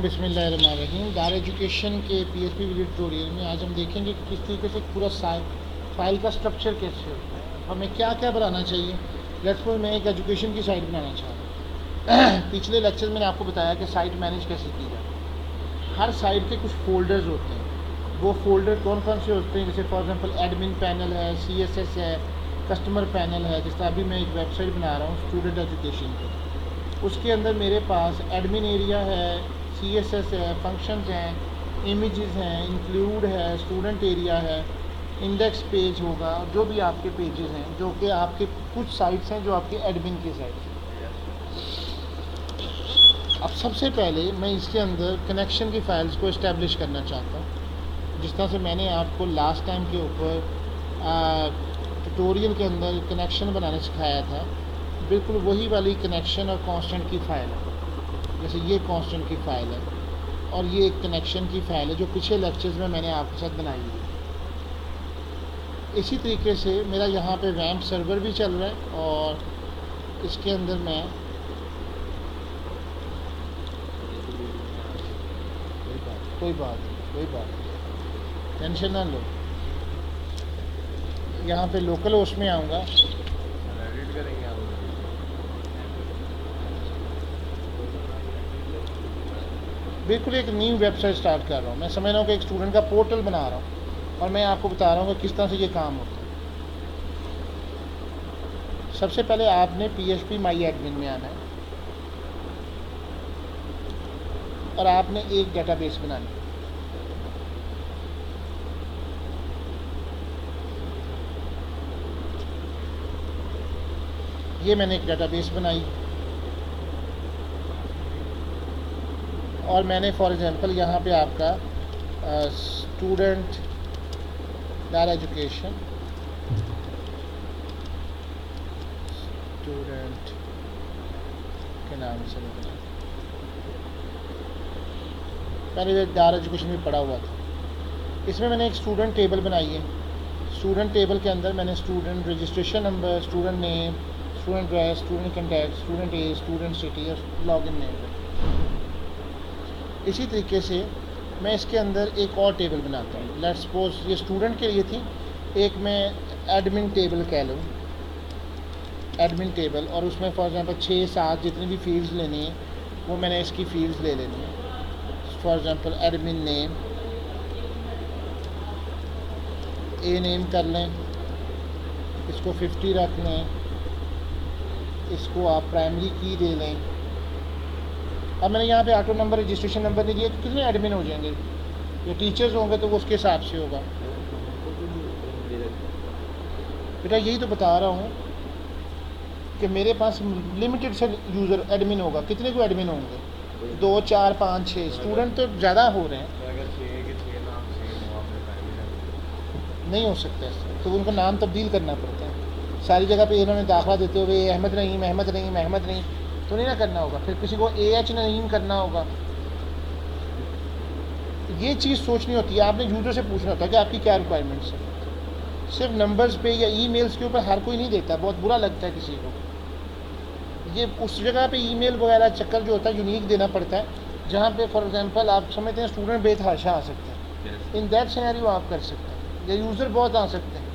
बिस्मिल्लाहिर्रहमानिर्रहीम। दार एजुकेशन के पीएचपी वीडियो ट्यूटोरियल में आज हम देखेंगे कि किस तरीके से पूरा फाइल का स्ट्रक्चर कैसे होता है, हमें क्या क्या बनाना चाहिए। लेट्स सपोज मैं एक एजुकेशन की साइट बनाना चाह रहा हूँ। पिछले लेक्चर में मैंने आपको बताया कि साइट मैनेज कैसे की जाए। हर साइट के कुछ फोल्डर्स होते हैं। वो फोल्डर कौन कौन से होते हैं, जैसे फॉर एग्जांपल एडमिन पैनल है, CSS है, कस्टमर पैनल है। जिस तरह अभी मैं एक वेबसाइट बना रहा हूँ स्टूडेंट एजुकेशन की, उसके अंदर मेरे पास एडमिन एरिया है, CSS है, फंक्शंस हैं, इमेजेस हैं, इंक्लूड है, स्टूडेंट एरिया है, इंडेक्स पेज होगा, जो भी आपके पेजेस हैं, जो कि आपके कुछ साइट्स हैं जो आपके एडमिन की साइट्स हैं। अब सबसे पहले मैं इसके अंदर कनेक्शन की फ़ाइल्स को इस्टेब्लिश करना चाहता हूँ। जिस तरह से मैंने आपको लास्ट टाइम के ऊपर ट्यूटोरियल के अंदर कनेक्शन बनाना सिखाया था, बिल्कुल वही वाली कनेक्शन और कांस्टेंट की फ़ाइल है। जैसे ये कांस्टेंट की फ़ाइल है और ये एक कनेक्शन की फ़ाइल है जो पिछले लेक्चर्स में मैंने आपके साथ बनाई है। इसी तरीके से मेरा यहाँ पे रैम्प सर्वर भी चल रहा है और इसके अंदर मैं कोई बात टेंशन ना लो। यहाँ पे लोकल होस्ट में आऊँगा, एडिट करेंगे आप। बिल्कुल एक न्यू वेबसाइट स्टार्ट कर रहा हूँ। मैं समझ रहा हूँ कि एक स्टूडेंट का पोर्टल बना रहा हूँ और मैं आपको बता रहा हूँ कि किस तरह से ये काम होता है। सबसे पहले आपने PHP माई एडमिन में आना है और आपने एक डेटाबेस बनानी है। ये मैंने एक डेटाबेस बनाई और मैंने फॉर एग्जांपल यहाँ पे आपका स्टूडेंट दार एजुकेशन स्टूडेंट के नाम से बना, पहले ये दार एजुकेशन में पढ़ा हुआ था। इसमें मैंने एक स्टूडेंट टेबल बनाई है। स्टूडेंट टेबल के अंदर मैंने student registration number, student name, student address, student contact, student age, student city और लॉगिन नेम। इसी तरीके से मैं इसके अंदर एक और टेबल बनाता हूँ। लेट्स सपोज ये स्टूडेंट के लिए थी, एक मैं एडमिन टेबल कह लूँ, एडमिन टेबल, और उसमें फॉर एग्जांपल 6-7 जितनी भी फील्ड्स लेनी है वो मैंने इसकी फील्ड्स ले लेनी है। For example admin name, a name कर लें, इसको 50 रख लें, इसको आप प्राइमरी की दे लें। अब मैंने यहाँ पे ऑटो नंबर, रजिस्ट्रेशन नंबर नहीं दिया तो कितने एडमिन हो जाएंगे? ये टीचर्स होंगे तो वो उसके हिसाब से होगा। बेटा यही तो बता रहा हूँ कि मेरे पास लिमिटेड से यूज़र एडमिन होगा। कितने को एडमिन होंगे? 2, 4, 5, 6 स्टूडेंट तो ज़्यादा हो रहे हैं। अगर 6 के 6 नाम सेम हो आपने नहीं हो सकता ऐसा, तो उनको नाम तब्दील करना पड़ता है। सारी जगह पे इन्होंने दाखिला देते हुए अहमद नईम तो नहीं ना करना होगा। फिर किसी को AH नईम करना होगा। ये चीज़ सोचनी होती है। आपने यूज़र से पूछना होता है कि आपकी क्या रिक्वायरमेंट्स है। सिर्फ नंबर्स पे या ईमेल्स के ऊपर हर कोई नहीं देता, बहुत बुरा लगता है किसी को। ये उस जगह पे ईमेल वगैरह चक्कर जो होता है यूनिक देना पड़ता है, जहाँ पे फॉर एग्जांपल आप समझते हैं स्टूडेंट बेतहाशा आ सकते हैं। इन दैट सिनेरियो आप कर सकते हैं। या यूज़र बहुत आ सकते हैं,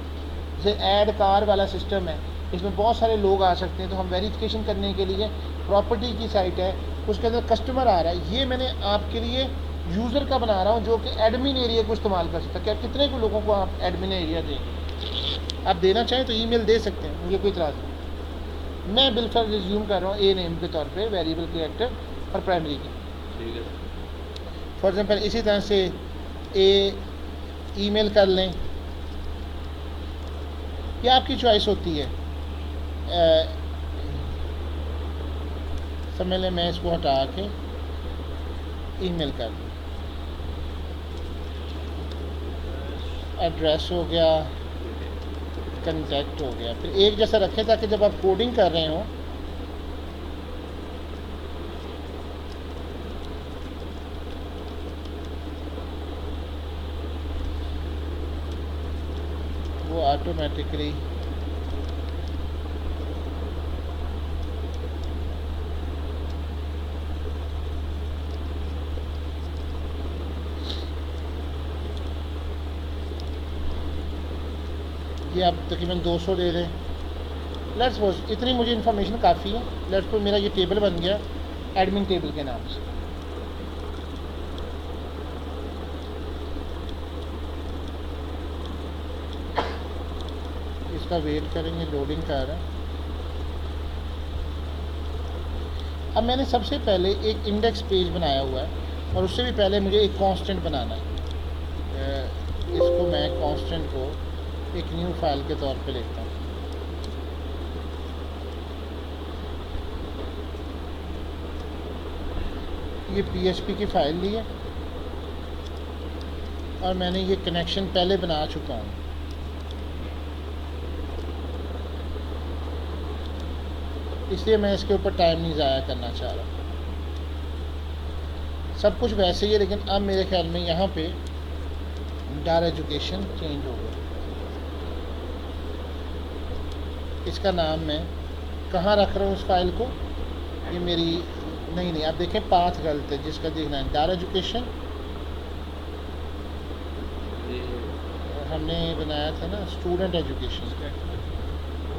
जैसे ऐड कार वाला सिस्टम है, इसमें बहुत सारे लोग आ सकते हैं। तो हम वेरिफिकेशन करने के लिए प्रॉपर्टी की साइट है, उसके अंदर कस्टमर आ रहा है, ये मैंने आपके लिए यूज़र का बना रहा हूँ जो कि एडमिन एरिया को इस्तेमाल कर सकता है। क्या कितने को लोगों को आप एडमिन एरिया देंगे? आप देना चाहें तो ईमेल दे सकते हैं, मुझे कोई इतराज़ नहीं। मैं बिल्कुल रिज्यूम कर रहा हूँ ए नेम के तौर पे, वेरिएबल कैरेक्टर और प्राइमरी की। ठीक है। फॉर एग्जांपल इसी तरह से ए ईमेल कर लें, ये आपकी चॉइस होती है। समझ लें मैं इसको हटा के ईमेल कर दूँ। एड्रेस हो गया, कंटैक्ट हो गया। फिर एक जैसा रखें ताकि जब आप कोडिंग कर रहे हो वो ऑटोमेटिकली ये आप तकरीबन 200 दे दें। लेट्स सपोज इतनी मुझे इन्फॉर्मेशन काफ़ी है। लेट्स सपोज मेरा ये टेबल बन गया एडमिन टेबल के नाम से। इसका वेट करेंगे, लोडिंग का आ रहा है। अब मैंने सबसे पहले एक इंडेक्स पेज बनाया हुआ है और उससे भी पहले मुझे एक कांस्टेंट बनाना है। इसको मैं कांस्टेंट को एक न्यू फाइल के तौर पे लेता हूँ। ये PHP की फ़ाइल ली है और मैंने ये कनेक्शन पहले बना चुका हूँ। इसलिए मैं इसके ऊपर टाइम नहीं ज़ाया करना चाह रहा। सब कुछ वैसे ही है, लेकिन अब मेरे ख्याल में यहाँ पे डार एजुकेशन चेंज हो गया। इसका नाम मैं कहाँ रख रहा हूँ इस फाइल को, ये मेरी नहीं आप देखें पाथ गलत है। जिसका देखना है डार एजुकेशन, हमने बनाया था ना स्टूडेंट एजुकेशन,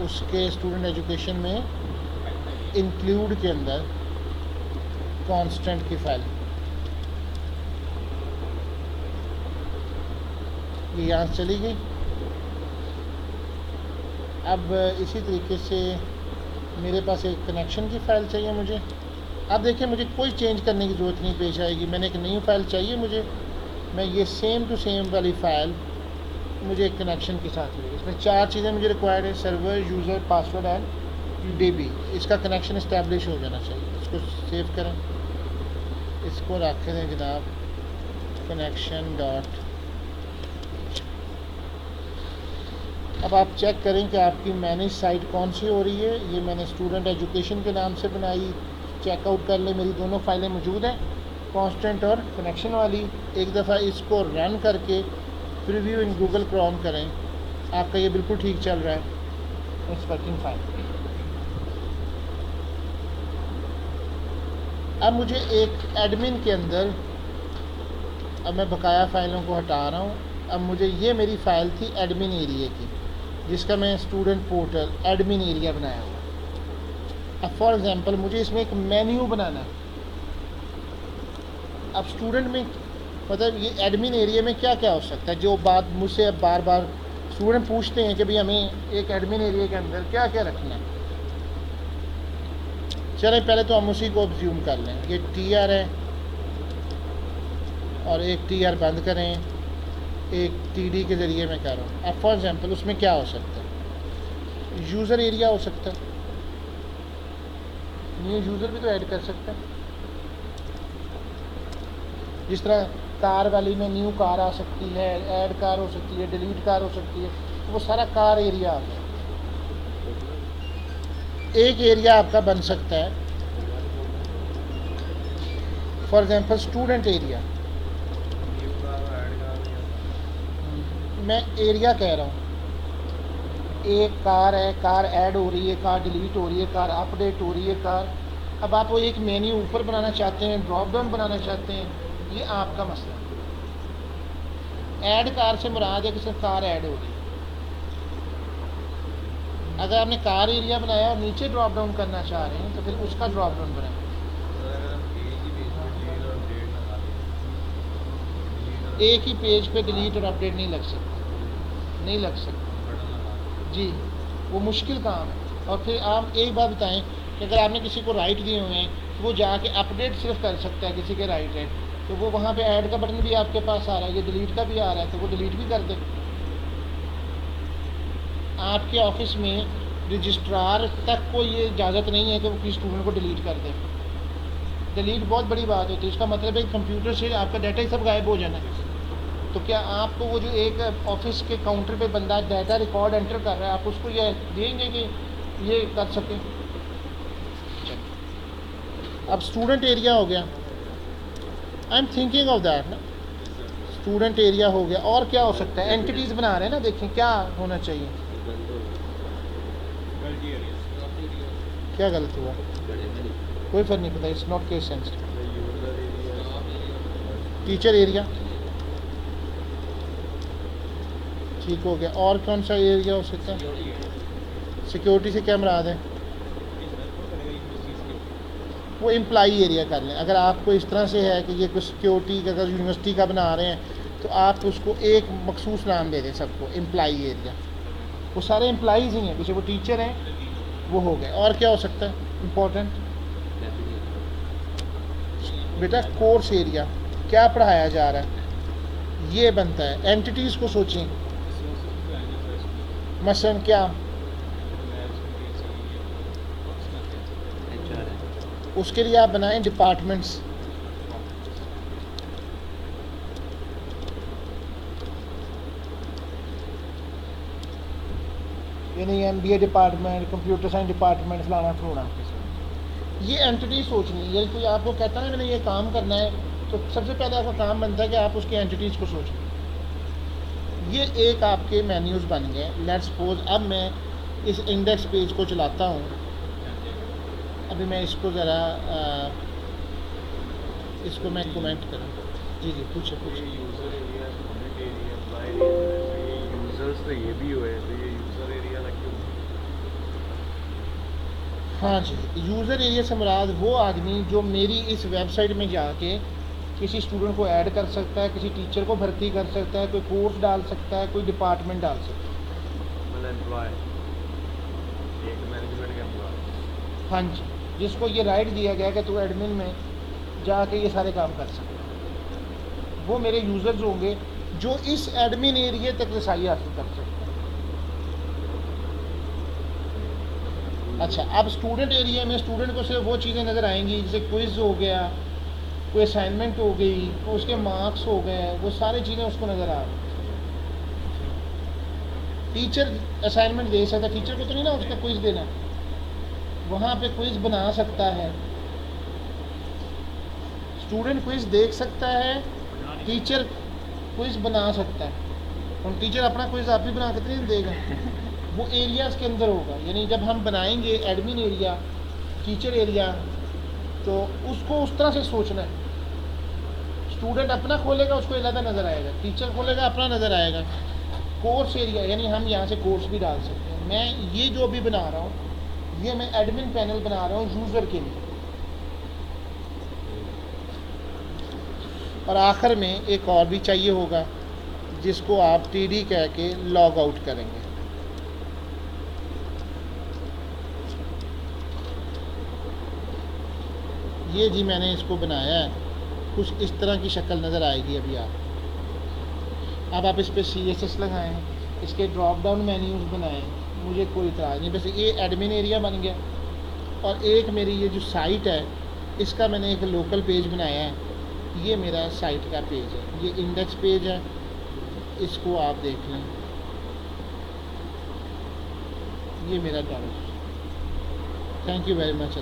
उसके स्टूडेंट एजुकेशन में इंक्लूड के अंदर कांस्टेंट की फाइल ये यहाँ चली गई। अब इसी तरीके से मेरे पास एक कनेक्शन की फ़ाइल चाहिए मुझे। अब देखिए मुझे कोई चेंज करने की ज़रूरत नहीं पेश आएगी। मैंने एक नई फ़ाइल चाहिए मुझे, मैं ये सेम टू सेम वाली फ़ाइल मुझे एक कनेक्शन के साथ मिलेगी। इसमें 4 चीज़ें मुझे रिक्वायर्ड है, server, user, password and DB। इसका कनेक्शन इस्टेब्लिश हो जाना चाहिए। इसको सेव करें, इसको रख दें जनाब कनेक्शन डॉट। अब आप चेक करें कि आपकी मैनेज साइट कौन सी हो रही है। ये मैंने स्टूडेंट एजुकेशन के नाम से बनाई। चेकआउट कर ले, मेरी दोनों फाइलें मौजूद हैं, कांस्टेंट और कनेक्शन वाली। एक दफ़ा इसको रन करके प्रीव्यू इन गूगल क्रोम करें, आपका ये बिल्कुल ठीक चल रहा है, इट्स वर्किंग फाइन। अब मुझे एक एडमिन के अंदर, अब मैं बकाया फ़ाइलों को हटा रहा हूँ। अब मुझे ये मेरी फ़ाइल थी एडमिन एरिया की, जिसका मैं स्टूडेंट पोर्टल एडमिन एरिया बनाया हुआ। अब फॉर एग्ज़ाम्पल मुझे इसमें एक मेन्यू बनाना है। अब स्टूडेंट में मतलब ये एडमिन एरिया में क्या क्या हो सकता है, जो बात मुझसे अब बार बार स्टूडेंट पूछते हैं कि भाई हमें एक एडमिन एरिया के अंदर क्या क्या रखना है। चलें पहले तो हम उसी को ऑब्ज्यूम कर लें। ये TR है और एक TR बंद करें, एक TD के ज़रिए मैं कर रहा हूँ। अब फॉर एग्ज़ाम्पल उसमें क्या हो सकता है, यूज़र एरिया हो सकता है, न्यू यूज़र भी तो ऐड कर सकता है। जिस तरह कार वाली में न्यू कार आ सकती है, ऐड कार हो सकती है, डिलीट कार हो सकती है, तो वो सारा कार एरिया आ गया। एक एरिया आपका बन सकता है फॉर एग्जांपल स्टूडेंट एरिया। मैं एरिया कह रहा हूँ, एक कार है, कार ऐड हो रही है, कार डिलीट हो रही है, कार अपडेट हो रही है, कार। अब आप वो एक मेन्यू ऊपर बनाना चाहते हैं, ड्रॉप डाउन बनाना चाहते हैं, ये आपका मसला है। ऐड कार से मुराद है कि सिर्फ कार ऐड हो रही है। अगर आपने कार एरिया बनाया और नीचे ड्रॉप डाउन करना चाह रहे हैं तो फिर उसका ड्रॉप डाउन बनाएं। एक ही पेज पे डिलीट और अपडेट नहीं लग सकता, नहीं लग सकता जी, वो मुश्किल काम है। और फिर आप एक बात बताएं कि अगर आपने किसी को राइट दिए हुए हैं तो वो जाके अपडेट सिर्फ कर सकता है किसी के राइट है, तो वो वहाँ पे ऐड का बटन भी आपके पास आ रहा है, ये डिलीट का भी आ रहा है, तो वो डिलीट भी कर दे। आपके ऑफिस में रजिस्ट्रार तक को ये इजाज़त नहीं है कि वो किसी स्टूडेंट को डिलीट कर दे। डिलीट बहुत बड़ी बात होती है, इसका मतलब है कंप्यूटर से आपका डाटा ही सब गायब हो जाना है। तो क्या आपको वो जो एक ऑफिस के काउंटर पे बंदा डाटा रिकॉर्ड एंटर कर रहा है, आप उसको ये देंगे कि ये कर सके? अब स्टूडेंट एरिया हो गया, I am thinking of that ना, स्टूडेंट एरिया हो गया। और क्या हो सकता है, एंटिटीज़ बना रहे हैं ना, देखें क्या होना चाहिए, क्या गलत हुआ, कोई फर्क नहीं पड़ता, it's not case sensitive. Teacher area ठीक हो गया। और कौन सा एरिया हो सकता है? सिक्योरिटी से क्या मुराद है? वो एम्प्लाई एरिया कर लें। अगर आपको इस तरह से है कि ये कोई सिक्योरिटी का, अगर यूनिवर्सिटी का बना रहे हैं तो आप उसको एक मखसूस नाम दे दें सबको, एम्प्लाई एरिया। वो सारे एम्प्लाइज़ ही हैं, पीछे वो टीचर हैं, वो हो गए। और क्या हो सकता है इम्पोर्टेंट? बेटा कोर्स एरिया, क्या पढ़ाया जा रहा है, ये बनता है। एंटिटीज़ को सोचें, मसलन क्या, उसके लिए आप बनाएं डिपार्टमेंट्स। यानी MBA department, computer science department, फलाना फलाना। ये एंटिटी सोचनी है। यदि कोई आपको कहता है मैंने ये काम करना है, तो सबसे पहले आपका काम बनता है कि आप उसकी एंटिटीज़ को सोचें। ये एक आपके मेन्यूज़ बन गए। लेट्स सपोज अब मैं इस इंडेक्स पेज को चलाता हूँ। अभी मैं इसको ज़रा इसको मैं कमेंट करूँ। जी जी पूछे पूछे। User area, community area, employ area, ये यूज़र्स तो ये भी हुए, तो ये यूज़र एरिया लग क्यों? हाँ जी, यूज़र एरिया से मुराद वो आदमी जो मेरी इस वेबसाइट में जाके किसी स्टूडेंट को ऐड कर सकता है, किसी टीचर को भर्ती कर सकता है, कोई कोर्स डाल सकता है, कोई डिपार्टमेंट डाल सकता है। मतलब एम्प्लॉय, एक मैनेजमेंट का एम्प्लॉय। हाँ जी, जिसको ये राइट दिया गया कि तू एडमिन में जाके ये सारे काम कर सकता है, वो मेरे यूज़र्स होंगे जो इस एडमिन एरिया तक रसाई हासिल कर सकते हैं। अच्छा, अब स्टूडेंट एरिया में स्टूडेंट को सिर्फ वो चीज़ें नज़र आएंगी जैसे क्विज़ हो गया, कोई असाइनमेंट हो गई, तो उसके मार्क्स हो गए, वो सारी चीज़ें उसको नज़र आ रही। टीचर असाइनमेंट दे सकता है, टीचर को तो नहीं ना उसका क्विज़ देना, वहाँ पे क्विज़ बना सकता है। स्टूडेंट क्विज़ देख सकता है, टीचर क्विज़ बना सकता है। और टीचर अपना क्विज़ आप ही बना के तो नहीं देगा, वो एरियाज़ के अंदर होगा। यानी जब हम बनाएंगे एडमिन एरिया, टीचर एरिया, तो उसको उस तरह से सोचना है। स्टूडेंट अपना खोलेगा, उसको अलग नज़र आएगा, टीचर खोलेगा अपना नज़र आएगा। कोर्स एरिया, यानी हम यहाँ से कोर्स भी डाल सकते हैं। मैं ये जो अभी बना रहा हूँ, ये मैं एडमिन पैनल बना रहा हूँ यूज़र के लिए। और आखिर में एक और भी चाहिए होगा जिसको आप TD कह के लॉग आउट करेंगे। ये जी मैंने इसको बनाया है, कुछ इस तरह की शक्ल नज़र आएगी अभी आप। अब आप इस पर CSS लगाएं, इसके ड्रॉप डाउन मेन्यूज़ बनाएं, मुझे कोई इतराज़ नहीं। वैसे ये एडमिन एरिया बन गया। और एक मेरी ये जो साइट है, इसका मैंने एक लोकल पेज बनाया है। ये मेरा साइट का पेज है, ये इंडेक्स पेज है, इसको आप देख लें, ये मेरा dollar. Thank you very much.